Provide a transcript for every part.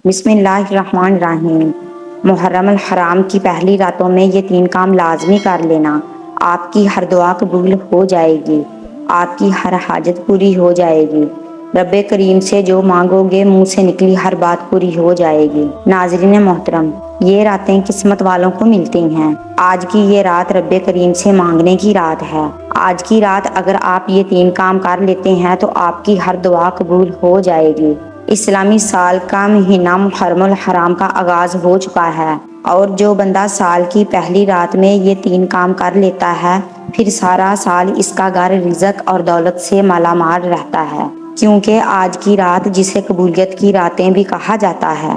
بسم اللہ الرحمن الرحیم۔ محرم الحرام کی پہلی راتوں میں یہ 3 کام لازمی کر لینا۔ آپ کی ہر دعا قبول ہو جائے گی، آپ کی ہر حاجت پوری ہو جائے گی، رب کریم سے جو مانگو گے منہ سے نکلی ہر بات پوری ہو جائے گی۔ ناظرین محترم، یہ راتیں قسمت والوں کو ملتی ہیں۔ آج کی یہ رات رب کریم سے مانگنے کی رات ہے۔ آج کی رات اگر آپ یہ 3 کام کر لیتے ہیں تو آپ کی ہر دعا قبول ہو جائے گی۔ اسلامی سال کا مہینہ محرم الحرام کا آغاز ہو چکا ہے، اور جو بندہ سال کی پہلی رات میں یہ 3 کام کر لیتا ہے پھر سارا سال اس کا گھر رزق اور دولت سے مالا مال رہتا ہے، کیونکہ آج کی رات جسے قبولیت کی راتیں بھی کہا جاتا ہے۔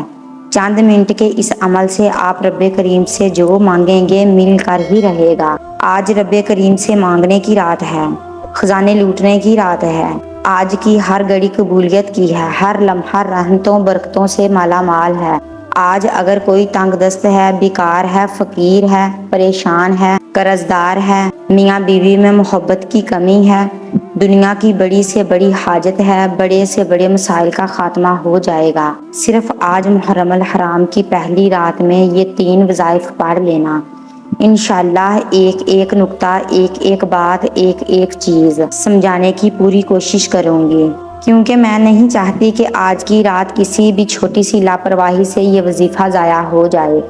چند منٹ کے اس عمل سے آپ رب کریم سے جو مانگیں گے مل کر ہی رہے گا۔ آج رب کریم سے مانگنے کی رات ہے، خزانے لوٹنے کی رات ہے۔ آج کی ہر گھڑی قبولیت کی ہے، ہر لمحہ رحمتوں برکتوں سے مالا مال ہے۔ آج اگر کوئی تنگ دست ہے، بیکار ہے، فقیر ہے، پریشان ہے، قرض دار ہے، میاں بیوی میں محبت کی کمی ہے، دنیا کی بڑی سے بڑی حاجت ہے، بڑے سے بڑے مسائل کا خاتمہ ہو جائے گا۔ صرف آج محرم الحرام کی پہلی رات میں یہ 3 وظائف پڑھ لینا۔ انشاءاللہ ایک ایک نقطہ، ایک ایک بات، ایک ایک چیز سمجھانے کی پوری کوشش کروں گی، کیونکہ میں نہیں چاہتی کہ آج کی رات کسی بھی چھوٹی سی لاپرواہی سے یہ وظیفہ ضائع ہو جائے،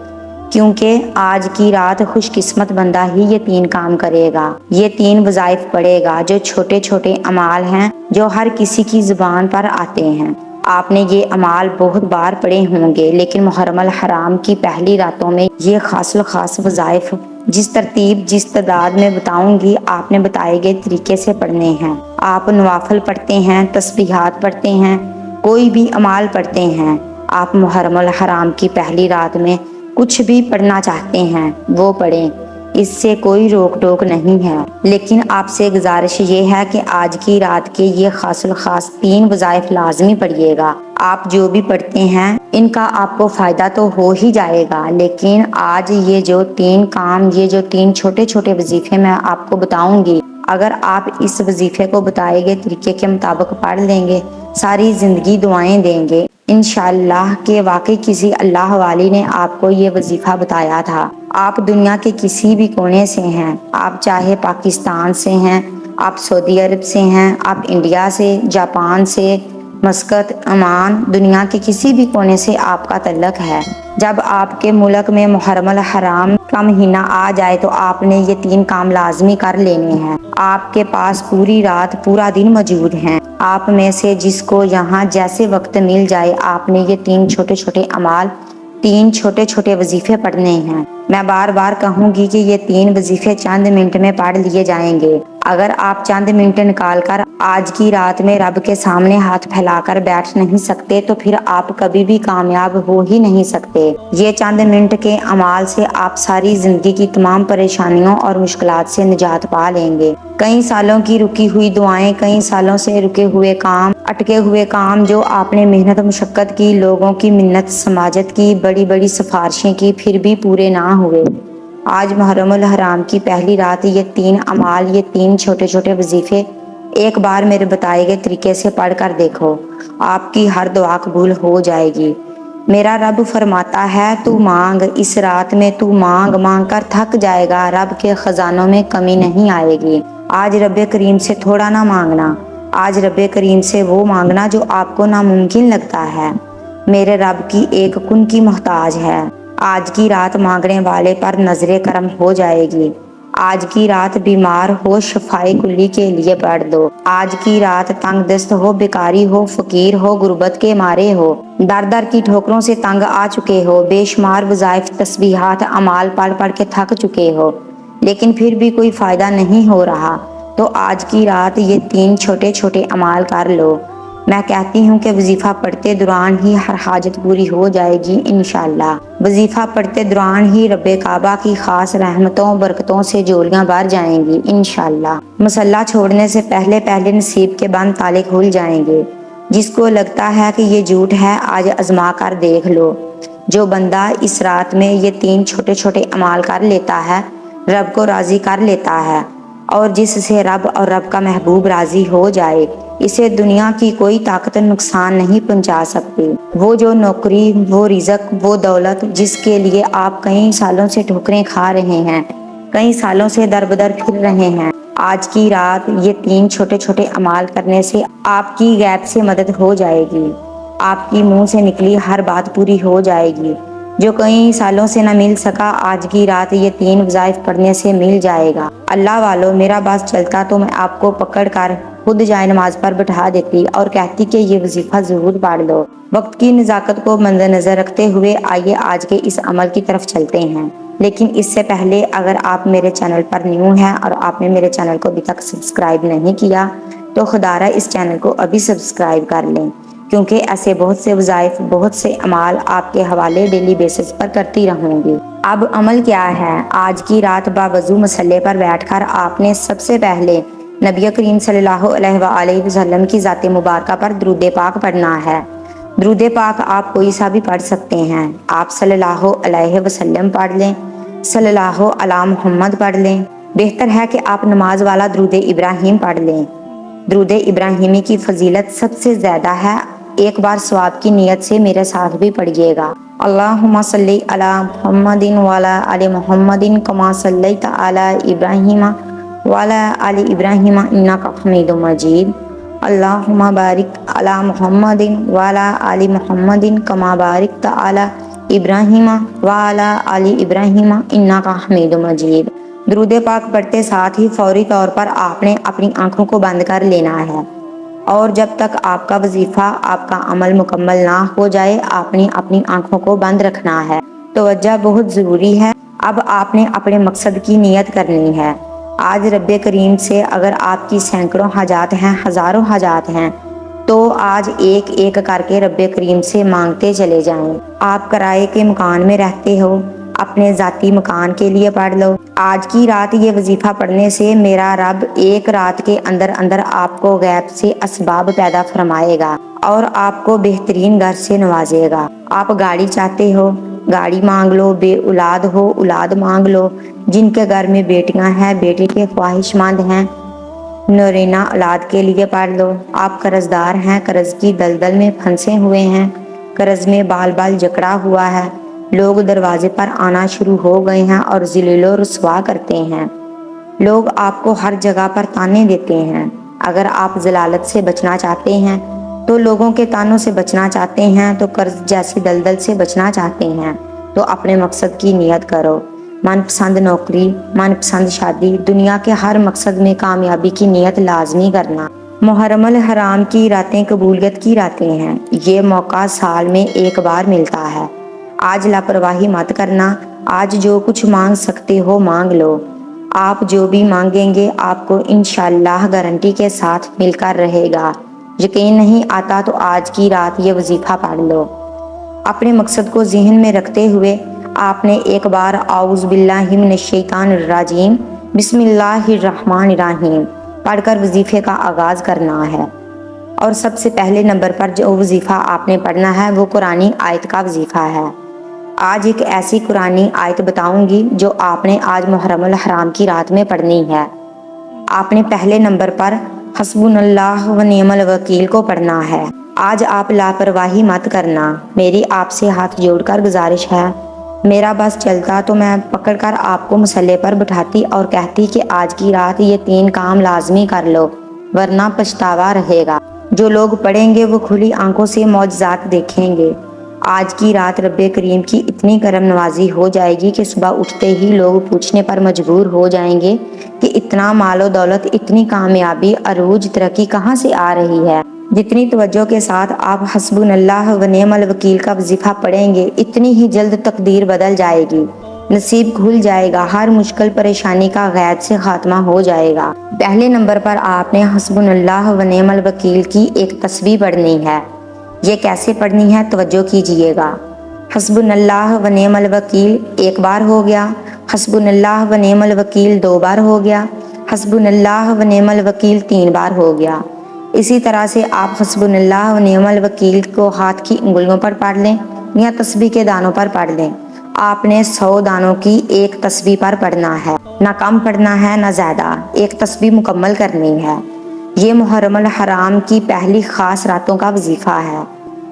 کیونکہ آج کی رات خوش قسمت بندہ ہی یہ 3 کام کرے گا، یہ 3 وظائف پڑھے گا جو چھوٹے چھوٹے اعمال ہیں جو ہر کسی کی زبان پر آتے ہیں۔ آپ نے یہ اعمال بہت بار پڑھے ہوں گے، لیکن محرم الحرام کی پہلی راتوں میں یہ خاص الخاص وظائف جس ترتیب جس تعداد میں بتاؤں گی آپ نے بتائے گئے طریقے سے پڑھنے ہیں۔ آپ نوافل پڑھتے ہیں، تسبیحات پڑھتے ہیں، کوئی بھی اعمال پڑھتے ہیں، آپ محرم الحرام کی پہلی رات میں کچھ بھی پڑھنا چاہتے ہیں وہ پڑھیں، اس سے کوئی روک ٹوک نہیں ہے۔ لیکن آپ سے گزارش یہ ہے کہ آج کی رات کے یہ خاص الخاص 3 وظائف لازمی پڑھیے گا۔ آپ جو بھی پڑھتے ہیں ان کا آپ کو فائدہ تو ہو ہی جائے گا، لیکن آج یہ جو 3 کام، یہ جو 3 چھوٹے چھوٹے وظیفے میں آپ کو بتاؤں گی، اگر آپ اس وظیفے کو بتائے گئے طریقے کے مطابق پڑھ لیں گے، ساری زندگی دعائیں دیں گے انشاءاللہ کہ واقعی کسی اللہ والی نے آپ کو یہ وظیفہ بتایا تھا۔ آپ دنیا کے کسی بھی کونے سے ہیں، آپ چاہے پاکستان سے ہیں، آپ سعودی عرب سے ہیں، آپ انڈیا سے، جاپان سے، مسقط، عمان، دنیا کے کسی بھی کونے سے آپ کا تعلق ہے، جب آپ کے ملک میں محرم الحرام کا مہینہ آ جائے تو آپ نے یہ 3 کام لازمی کر لینے ہیں۔ آپ کے پاس پوری رات پورا دن موجود ہیں، آپ میں سے جس کو یہاں جیسے وقت مل جائے آپ نے یہ 3 چھوٹے چھوٹے اعمال، 3 چھوٹے چھوٹے وظیفے پڑھنے ہیں۔ میں بار بار کہوں گی کہ یہ 3 وظیفے چند منٹ میں پڑھ لیے جائیں گے۔ اگر آپ چند منٹ نکال کر آج کی رات میں رب کے سامنے ہاتھ پھیلا کر بیٹھ نہیں سکتے تو پھر آپ کبھی بھی کامیاب ہو ہی نہیں سکتے۔ یہ چند منٹ کے اعمال سے آپ ساری زندگی کی تمام پریشانیوں اور مشکلات سے نجات پا لیں گے۔ کئی سالوں کی رکی ہوئی دعائیں، کئی سالوں سے رکے ہوئے کام، اٹکے ہوئے کام جو آپ نے محنت مشقت کی، لوگوں کی منت سماجت کی، بڑی بڑی سفارشیں کی، پھر بھی پورے نہ ہوئے، آج محرم الحرام کی پہلی رات یہ 3 اعمال، یہ 3 چھوٹے چھوٹے وظیفے ایک بار میرے بتائے گئے طریقے سے پڑھ کر دیکھو، آپ کی ہر دعا قبول ہو جائے گی۔ میرا رب فرماتا ہے تو مانگ، اس رات میں تو مانگ، مانگ کر تھک جائے گا، رب کے خزانوں میں کمی نہیں آئے گی۔ آج رب کریم سے تھوڑا نہ مانگنا، آج رب کریم سے وہ مانگنا جو آپ کو ناممکن لگتا ہے۔ میرے رب کی ایک کن کی محتاج ہے۔ آج کی رات مانگنے والے پر نظر کرم ہو جائے گی۔ آج کی رات بیمار ہو شفائے کلی کے لیے پڑھ دو۔ آج کی رات تنگ دست ہو، بیکاری ہو، فقیر ہو، غربت کے مارے ہو، در در کی ٹھوکروں سے تنگ آ چکے ہو، بے شمار وظائف، تسبیحات، اعمال پڑھ پڑھ کے تھک چکے ہو، لیکن پھر بھی کوئی فائدہ نہیں ہو رہا، تو آج کی رات یہ 3 چھوٹے چھوٹے اعمال کر لو۔ میں کہتی ہوں کہ وظیفہ پڑھتے دوران ہی ہر حاجت پوری ہو جائے گی انشاءاللہ۔ وظیفہ پڑھتے دوران ہی رب کعبہ کی خاص رحمتوں برکتوں سے جولیاں بھر جائیں گی انشاءاللہ۔ مصلی چھوڑنے سے پہلے پہلے نصیب کے بند تالے کھل جائیں گے۔ جس کو لگتا ہے کہ یہ جھوٹ ہے آج آزما کر دیکھ لو۔ جو بندہ اس رات میں یہ 3 چھوٹے چھوٹے اعمال کر لیتا ہے، رب کو راضی کر لیتا ہے، اور جس سے رب اور رب کا محبوب راضی ہو جائے، اسے دنیا کی کوئی طاقت نقصان نہیں پہنچا سکتی۔ وہ جو نوکری، وہ رزق، وہ دولت جس کے لیے آپ کئی سالوں سے ٹھوکریں کھا رہے ہیں، کئی سالوں سے در بدر پھر رہے ہیں، آج کی رات یہ 3 چھوٹے چھوٹے اعمال کرنے سے آپ کی غیب سے مدد ہو جائے گی۔ آپ کی منہ سے نکلی ہر بات پوری ہو جائے گی۔ جو کئی سالوں سے نہ مل سکا، آج کی رات یہ 3 وظائف پڑھنے سے مل جائے گا۔ اللہ والو، میرا بس چلتا تو میں آپ کو پکڑ کر خود جائے نماز پر بٹھا دیتی اور کہتی کہ یہ وظیفہ ضرور پڑھ لو۔ وقت کی نزاکت کو مد نظر رکھتے ہوئے آئیے آج کے اس عمل کی طرف چلتے ہیں۔ لیکن اس سے پہلے اگر آپ میرے چینل پر نیو ہیں اور آپ نے میرے چینل کو ابھی تک سبسکرائب نہیں کیا تو خدا را اس چینل کو ابھی سبسکرائب کر لیں، کیونکہ ایسے بہت سے وظائف، بہت سے اعمال آپ کے حوالے ڈیلی بیسس پر کرتی رہوں گی۔ اب عمل کیا ہے؟ آج کی رات باوضو مسلح پر بیٹھ کر آپ نے سب سے پہلے نبی کریم صلی اللہ علیہ وآلہ وسلم کی ذات مبارکہ پر درود پاک پڑھنا ہے۔ درود پاک آپ کوئی سا بھی پڑھ سکتے ہیں۔ آپ صلی اللہ علیہ وسلم پڑھ لیں، صلی اللہ علی محمد پڑھ لیں، بہتر ہے کہ آپ نماز والا درود ابراہیم پڑھ لیں۔ درود ابراہیمی کی فضیلت سب سے زیادہ ہے۔ ایک بار ثواب کی نیت سے میرے ساتھ بھی پڑھیے گا۔ اللہم صلی علی محمد وعلی آل محمد کما صلیت علی ابراہیم وعلی آل ابراہیم انک حمید مجید۔ اللہم بارک علی محمد وعلی آل محمد کما بارکت علی ابراہیم وعلی آل ابراہیم انک حمید مجید۔ درود پاک پڑھتے ساتھ ہی فوری طور پر آپ نے اپنی آنکھوں کو بند کر لینا ہے، اور جب تک آپ کا وظیفہ، آپ کا عمل مکمل نہ ہو جائے آپ نے اپنی آنکھوں کو بند رکھنا ہے۔ توجہ بہت ضروری ہے۔ اب آپ نے اپنے مقصد کی نیت کرنی ہے۔ آج رب کریم سے اگر آپ کی سینکڑوں حاجات ہیں، ہزاروں حاجات ہیں، تو آج ایک ایک کر کے رب کریم سے مانگتے چلے جائیں۔ آپ کرائے کے مکان میں رہتے ہو، اپنے ذاتی مکان کے لیے پڑھ لو۔ آج کی رات یہ وظیفہ پڑھنے سے میرا رب ایک رات کے اندر اندر آپ کو غیب سے اسباب پیدا فرمائے گا اور آپ کو بہترین گھر سے نوازے گا۔ آپ گاڑی چاہتے ہو، گاڑی مانگ لو، بے اولاد ہو، اولاد مانگ لو، جن کے گھر میں بیٹیاں ہیں، بیٹے کے خواہش مند ہیں، نورینہ اولاد کے لیے پڑھ لو۔ آپ قرض دار ہیں، قرض کی دلدل میں پھنسے ہوئے ہیں، قرض میں بال بال جکڑا ہوا ہے، لوگ دروازے پر آنا شروع ہو گئے ہیں اور ذلیل و رسوا کرتے ہیں، لوگ آپ کو ہر جگہ پر تانے دیتے ہیں۔ اگر آپ ذلالت سے بچنا چاہتے ہیں تو لوگوں کے تانوں سے بچنا چاہتے ہیں تو قرض جیسی دلدل سے بچنا چاہتے ہیں تو اپنے مقصد کی نیت کرو۔ من پسند نوکری، من پسند شادی، دنیا کے ہر مقصد میں کامیابی کی نیت لازمی کرنا۔ محرم الحرام کی راتیں قبولیت کی راتیں ہیں۔ یہ موقع سال میں ایک بار ملتا ہے۔ آج لاپرواہی مت کرنا۔ آج جو کچھ مانگ سکتے ہو مانگ لو۔ آپ جو بھی مانگیں گے آپ کو انشاءاللہ گارنٹی کے ساتھ مل کر رہے گا۔ یقین نہیں آتا تو آج کی رات یہ وظیفہ پڑھ لو۔ اپنے مقصد کو ذہن میں رکھتے ہوئے آپ نے ایک بار اعوذ باللہ من الشیطان الرجیم بسم اللہ الرحمن الرحیم پڑھ کر وظیفے کا آغاز کرنا ہے۔ اور سب سے پہلے نمبر پر جو وظیفہ آپ نے پڑھنا ہے وہ قرآنی آیت کا وظیفہ ہے۔ آج ایک ایسی قرآنی آیت بتاؤں گی جو آپ نے آج محرم الحرام کی رات میں پڑھنی ہے۔ آپ نے پہلے نمبر پر حسبنا اللہ و نعم الوکیل کو پڑھنا ہے۔ آج آپ لاپرواہی مت کرنا۔ میری آپ سے ہاتھ جوڑ کر گزارش ہے، میرا بس چلتا تو میں پکڑ کر آپ کو مسلح پر بٹھاتی اور کہتی کہ آج کی رات یہ 3 کام لازمی کر لو ورنہ پچھتاوا رہے گا۔ جو لوگ پڑھیں گے وہ کھلی آنکھوں سے معجزات دیکھیں گے۔ آج کی رات رب کریم کی اتنی کرم نوازی ہو جائے گی کہ صبح اٹھتے ہی لوگ پوچھنے پر مجبور ہو جائیں گے کہ اتنا مال و دولت، اتنی کامیابی، عروج، ترقی کہاں سے آ رہی ہے۔ جتنی توجہ کے ساتھ آپ حسبنا اللہ و نعم الوکیل کا وظیفہ پڑھیں گے اتنی ہی جلد تقدیر بدل جائے گی، نصیب کھل جائے گا، ہر مشکل پریشانی کا غیب سے خاتمہ ہو جائے گا۔ پہلے نمبر پر آپ نے حسبنا اللہ و نعم الوکیل کی ایک تسبیح پڑھنی ہے۔ یہ کیسے پڑھنی ہے توجہ کیجئے گا۔ حسبنا اللہ و نعم الوکیل ایک بار ہو گیا، حسبنا اللہ و نعم الوکیل 2 بار ہو گیا، حسبنا اللہ و نعم الوکیل 3 بار ہو گیا۔ اسی طرح سے آپ حسبنا اللہ و نعم الوکیل کو ہاتھ کی انگلیوں پر پڑھ لیں یا تسبیح کے دانوں پر پڑھ لیں۔ آپ نے 100 دانوں کی ایک تسبیح پر پڑھنا ہے، نہ کم پڑھنا ہے نہ زیادہ، ایک تسبیح مکمل کرنی ہے۔ یہ محرم الحرام کی پہلی خاص راتوں کا وظیفہ ہے،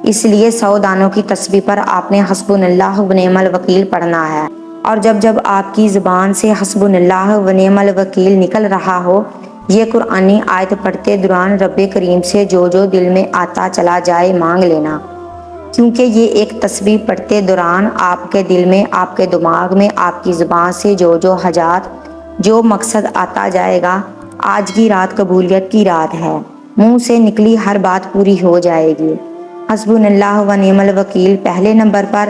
اس لیے 100 دانوں کی تسبیح پر آپ نے حسبنا اللہ و نعم الوکیل پڑھنا ہے، اور جب جب آپ کی زبان سے حسبنا اللہ و نعم الوکیل نکل رہا ہو، یہ قرآنی آیت پڑھتے دوران رب کریم سے جو جو دل میں آتا چلا جائے مانگ لینا، کیونکہ یہ ایک تسبیح پڑھتے دوران آپ کے دل میں، آپ کے دماغ میں، آپ کی زبان سے جو جو حاجات، جو مقصد آتا جائے گا، آج کی رات قبولیت کی رات ہے، منہ سے نکلی ہر بات پوری ہو جائے گی۔ حسبنا اللہ و نعم الوکیل پہلے نمبر پر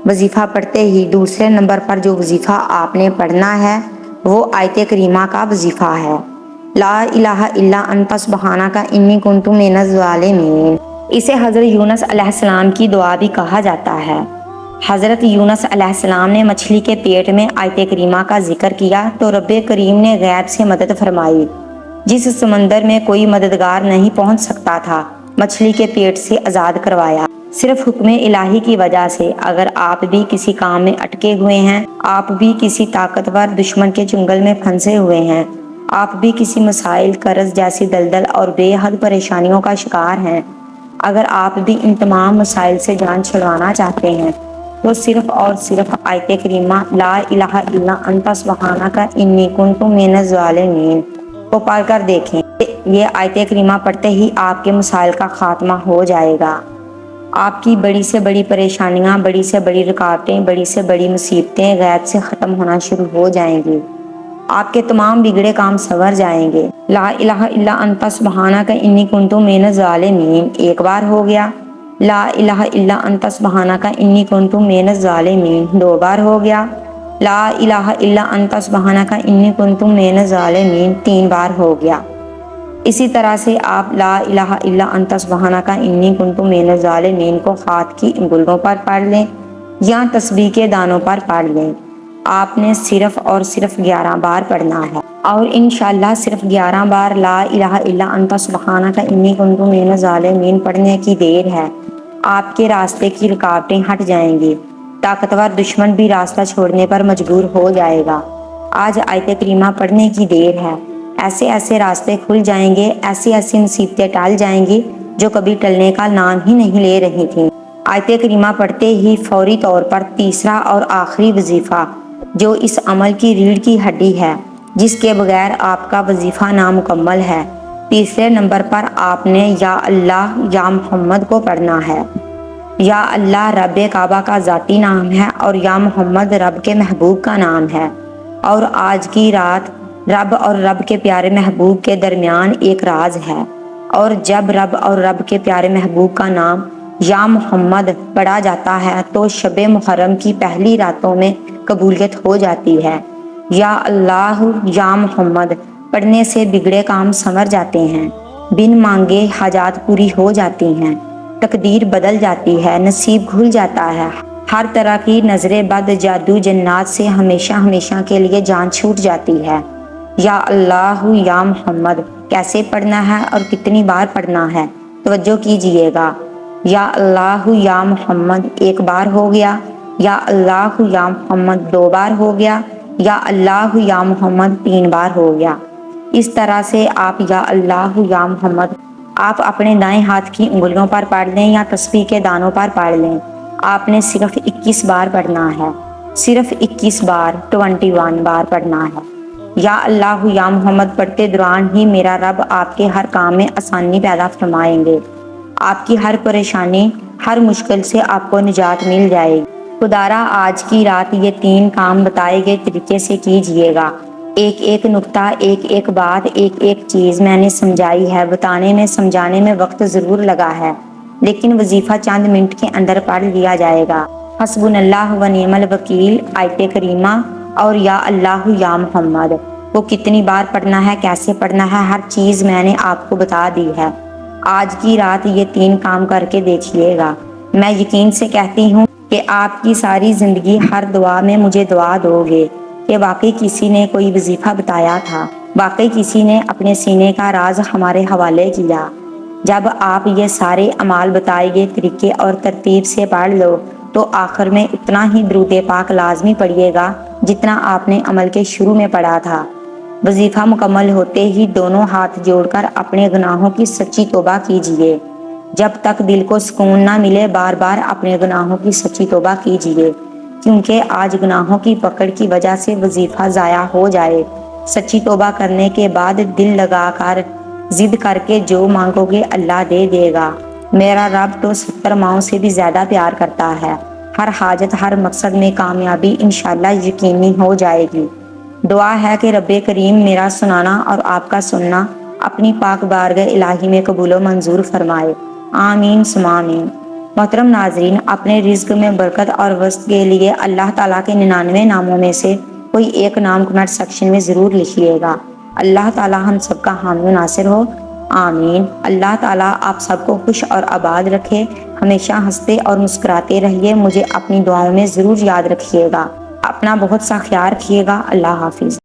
وظیفہ پڑھتے ہی دوسرے نمبر پر جو وظیفہ آپ نے پڑھنا ہے وہ آیت کریمہ کا وظیفہ ہے، لا الہ الا انت سبحانک انی کنت من الظالمین۔ اسے حضرت یونس علیہ السلام کی دعا بھی کہا جاتا ہے۔ حضرت یونس علیہ السلام نے مچھلی کے پیٹ میں آیت کریمہ کا ذکر کیا تو رب کریم نے غیب سے مدد فرمائی، جس سمندر میں کوئی مددگار نہیں پہنچ سکتا تھا، مچھلی کے پیٹ سے آزاد کروایا، صرف حکم الہی کی وجہ سے۔ اگر آپ بھی کسی کام میں اٹکے ہوئے ہیں، آپ بھی کسی طاقتور دشمن کے چنگل میں پھنسے ہوئے ہیں، آپ بھی کسی مسائل، قرض جیسی دلدل اور بے حد پریشانیوں کا شکار ہیں، اگر آپ بھی ان تمام مسائل سے جان چھڑوانا چاہتے ہیں تو صرف اور صرف آیت کریمہ لا الہ الا انت سبحانک انی کنت من الظالمین کو پڑھ کر دیکھیں۔ یہ آیت کریمہ پڑھتے ہی آپ کے مسائل کا خاتمہ ہو جائے گا، آپ کی بڑی سے بڑی پریشانیاں، بڑی سے بڑی رکاوٹیں، بڑی سے بڑی مصیبتیں غیب سے ختم ہونا شروع ہو جائیں گی، آپ کے تمام بگڑے کام سنور جائیں گے۔ لا الہ الا انت سبحانک انی کنت من الظالمین ایک بار ہو گیا، لا الہ الا انت سبحانک انی کنت من الظالمین 2 بار ہو گیا، لا الہ الا انت سبحانک انی کنت من الظالمین 3 بار ہو گیا۔ اسی طرح سے آپ لا الہ الا انت سبحانک انی کنت من الظالمین کو ہاتھ کی انگلیوں پر پڑھ لیں یا تسبیح کے دانوں پر پڑھ لیں، آپ نے صرف اور صرف 11 بار پڑھنا ہے، اور انشاءاللہ صرف 11 بار لا الہ الا انت سبحانک انی کنت من الظالمین پڑھنے کی دیر ہے، آپ کے راستے کی رکاوٹیں ہٹ جائیں گی، طاقتور دشمن بھی راستہ چھوڑنے پر مجبور ہو جائے گا۔ آج آیت کریمہ پڑھنے کی دیر ہے، ایسے ایسے راستے کھل جائیں گے، ایسی ایسی مصیبتیں ٹل جائیں گی جو کبھی ٹلنے کا نام ہی نہیں لے رہی تھیں۔ آیت کریمہ پڑھتے ہی فوری طور پر تیسرا اور آخری وظیفہ، جو اس عمل کی ریڑھ کی ہڈی ہے، جس کے بغیر آپ کا وظیفہ نامکمل ہے، تیسرے نمبر پر آپ نے یا اللہ یا محمد کو پڑھنا ہے۔ یا اللہ رب کعبہ کا ذاتی نام ہے اور یا محمد رب کے محبوب کا نام ہے، اور آج کی رات رب اور رب کے پیارے محبوب کے درمیان ایک راز ہے، اور جب رب اور رب کے پیارے محبوب کا نام یا محمد پڑھا جاتا ہے تو شب محرم کی پہلی راتوں میں قبولیت ہو جاتی ہے۔ یا اللہ یا محمد پڑھنے سے بگڑے کام سنور جاتے ہیں، بن مانگے حاجات پوری ہو جاتی ہیں، تقدیر بدل جاتی ہے، نصیب کھل جاتا ہے، ہر طرح کی نظر بد، جادو، جنات سے ہمیشہ ہمیشہ کے لیے جان چھوٹ جاتی ہے۔ یا اللہ یا محمد کیسے پڑھنا ہے اور کتنی بار پڑھنا ہے، توجہ کیجئے گا۔ یا اللہ یا محمد 1 بار ہو گیا، یا اللہ یا محمد 2 بار ہو گیا، یا اللہ یا محمد 3 بار ہو گیا۔ اس طرح سے آپ یا اللہ یا محمد آپ اپنے دائیں ہاتھ کی انگلیوں پر پڑھ لیں یا تسبیح کے دانوں پر پڑھ لیں، آپ نے صرف 21 بار پڑھنا ہے، صرف 21 بار 21 بار پڑھنا ہے۔ یا اللہ یا محمد پڑھتے دوران ہی میرا رب آپ کے ہر کام میں آسانی پیدا فرمائیں گے، آپ کی ہر پریشانی، ہر مشکل سے آپ کو نجات مل جائے گی۔ خدارا آج کی رات یہ 3 کام بتائے گئے طریقے سے کیجئے گا، ایک ایک نقطہ، ایک ایک بات، ایک ایک چیز میں نے سمجھائی ہے، بتانے میں سمجھانے میں وقت ضرور لگا ہے، لیکن وظیفہ چند منٹ کے اندر پڑھ لیا جائے گا۔ حسبنا اللہ و نعم الوکیل، آیت کریمہ اور یا اللہ یا محمد کو کتنی بار پڑھنا ہے، کیسے پڑھنا ہے، ہر چیز میں نے آپ کو بتا دی ہے۔ آج کی رات یہ 3 کام کر کے دیکھیے گا، میں یقین سے کہتی ہوں کہ آپ کی ساری زندگی ہر دعا میں مجھے دعا دو گے کہ واقعی کسی نے کوئی وظیفہ بتایا تھا، واقعی کسی نے اپنے سینے کا راز ہمارے حوالے کیا۔ جب آپ یہ سارے اعمال بتائے گئے طریقے اور ترتیب سے پڑھ لو تو آخر میں اتنا ہی درود پاک لازمی پڑھیے گا جتنا آپ نے عمل کے شروع میں پڑھا تھا۔ وظیفہ مکمل ہوتے ہی دونوں ہاتھ جوڑ کر اپنے گناہوں کی سچی توبہ کیجیے۔ جب تک دل کو سکون نہ ملے بار بار اپنے گناہوں کی سچی توبہ کیجیے، کیونکہ آج گناہوں کی پکڑ کی وجہ سے وظیفہ ضائع ہو جائے۔ سچی توبہ کرنے کے بعد دل لگا کر ضد کر کے جو مانگو گے اللہ دے دے گا۔ میرا رب تو 70 ماؤں سے بھی زیادہ پیار کرتا ہے۔ ہر حاجت ہر مقصد میں کامیابی انشاءاللہ یقینی ہو جائے گی۔ دعا ہے کہ رب کریم میرا سنانا اور آپ کا سننا اپنی پاک بارگاہ الہی میں قبول و منظور فرمائے، آمین ثم آمین۔ محترم ناظرین، اپنے رزق میں برکت اور وسعت کے لیے اللہ تعالیٰ کے 99 ناموں میں سے کوئی ایک نام کمنٹ سیکشن میں ضرور لکھیے گا۔ اللہ تعالیٰ ہم سب کا حامی و ناصر ہو، آمین۔ اللہ تعالیٰ آپ سب کو خوش اور آباد رکھے، ہمیشہ ہنستے اور مسکراتے رہیے۔ مجھے اپنی دعاؤں میں ضرور یاد رکھیے گا۔ اپنا بہت سا خیال رکھیے گا۔ اللہ حافظ۔